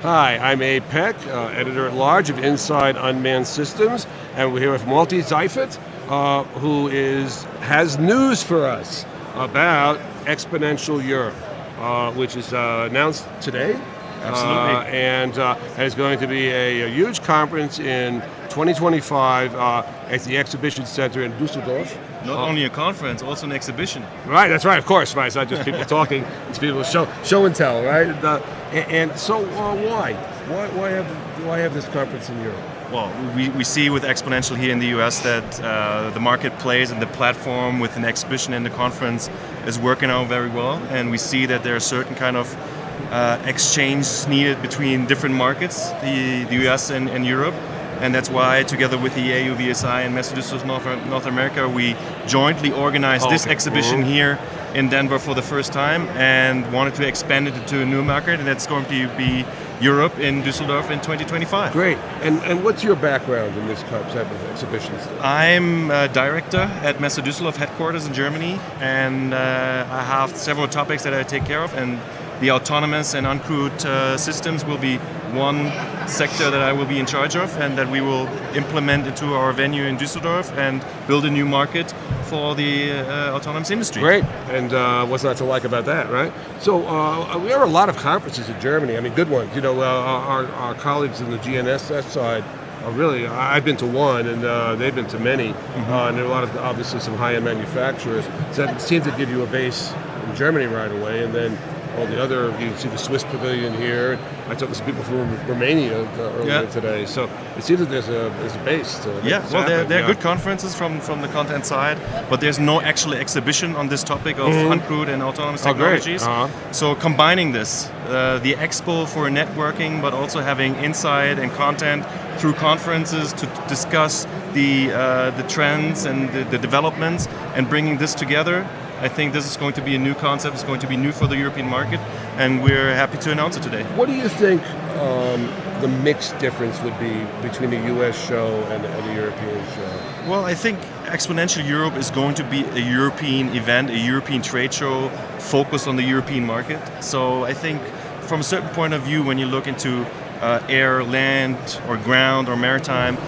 Hi, I'm Abe Peck, editor-at-large of Inside Unmanned Systems, and we're here with Malte Seifert, who has news for us about Xponential Europe, which is announced today. Absolutely. And is going to be a huge conference in 2025 at the Exhibition Center in Dusseldorf. Not only a conference, also an exhibition. Right, that's right, of course, right. It's not just people talking, it's people show and tell, right? And so why? Why have this conference in Europe? Well, we see with Xponential here in the US that the marketplace and the platform with an exhibition and the conference is working out very well, and we see that there are certain kind of exchange needed between different markets, the US and Europe. And that's why, together with the AUVSI and Malte Seifert North America, we jointly organized this exhibition here in Denver for the first time and wanted to expand it to a new market, and that's going to be Europe in Düsseldorf in 2025. Great. And what's your background in this type of exhibitions? I'm a director at Malte Düsseldorf headquarters in Germany, and I have several topics that I take care of, and the autonomous and uncrewed systems will be one sector that I will be in charge of, and that we will implement into our venue in Düsseldorf and build a new market for the autonomous industry. Great, and what's not to like about that, right? So we have a lot of conferences in Germany, I mean good ones. You know, our colleagues in the GNSS side are really, I've been to one, and they've been to many, and there are a lot of, obviously, some high-end manufacturers. So that seems to give you a base in Germany right away, and then all the other, you can see the Swiss pavilion here. I talked to some people from Romania earlier today, so it seems that there's a base to they're good conferences from the content side, but there's no actual exhibition on this topic of uncrewed and autonomous technologies. So combining this, the expo for networking, but also having insight and content through conferences to discuss the trends and the developments, and bringing this together. I think this is going to be a new concept. It's going to be new for the European market, and we're happy to announce it today. What do you think the mixed difference would be between a US show and a European show? Well, I think Xponential Europe is going to be a European event, a European trade show focused on the European market. So I think from a certain point of view, when you look into air, land, or ground, or maritime,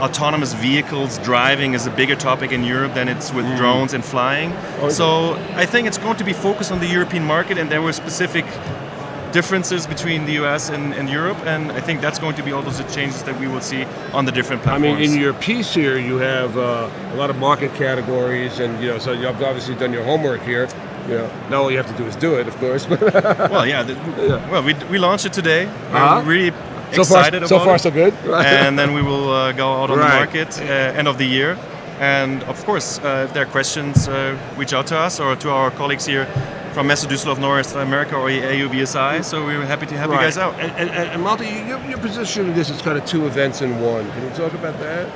autonomous vehicles, driving is a bigger topic in Europe than it's with drones and flying. So I think it's going to be focused on the European market, and there were specific differences between the US and Europe, and I think that's going to be all those changes that we will see on the different platforms. I mean, in your piece here, you have a lot of market categories, and so you've obviously done your homework here. Now all you have to do is do it, of course. Well, well, we launched it today. We're really excited about it. So far, so good. And then we will go out on the market end of the year. And of course, if there are questions, reach out to us or to our colleagues here from Malte Düsseldorf North America or AUVSI. So we're happy to help you guys out. And Malte, your position in this is kind of two events in one. Can you talk about that?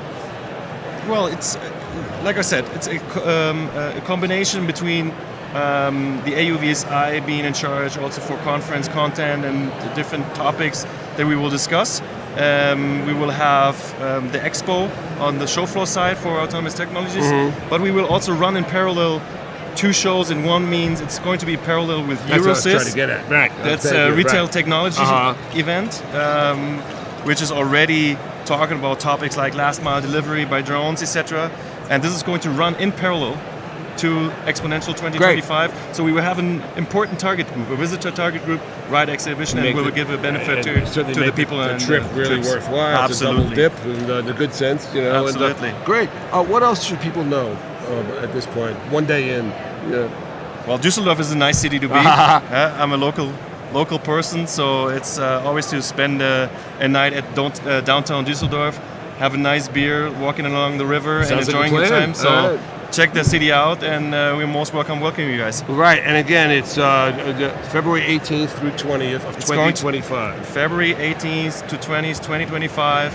Well, it's like I said, it's a combination between the AUVSI being in charge also for conference content and the different topics that we will discuss. We will have the expo on the show floor side for autonomous technologies, but we will also run in parallel two shows in one. Means it's going to be parallel with That's Eurosys. what I was trying to get at. Right. That's a retail technology event, which is already talking about topics like last mile delivery by drones, etc. And this is going to run in parallel to Xponential 2025. Great. So we will have an important target group, a visitor target group, ride exhibition, and we will give a benefit to the people. The trip really worthwhile. Absolutely. It's a double dip in the good sense. Absolutely. Great. What else should people know at this point? One day in. Well, Düsseldorf is a nice city to be. I'm a local person, so it's always to spend a night at downtown Düsseldorf, have a nice beer, walking along the river, and enjoying your time. So check the city out, and we're most welcome you guys. Right, and again, it's February 18th through 20th of 2025. February 18th to 20th, 2025,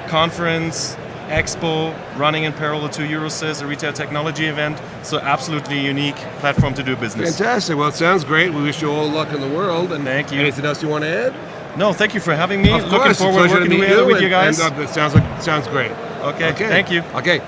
conference, expo, running in parallel to Eurosys, a retail technology event. So absolutely unique platform to do business. Fantastic. Well, it sounds great. We wish you all luck in the world. And thank you. Anything else you want to add? No, thank you for having me. Of course, looking forward to working with you guys. And it sounds great. Okay, thank you. Okay.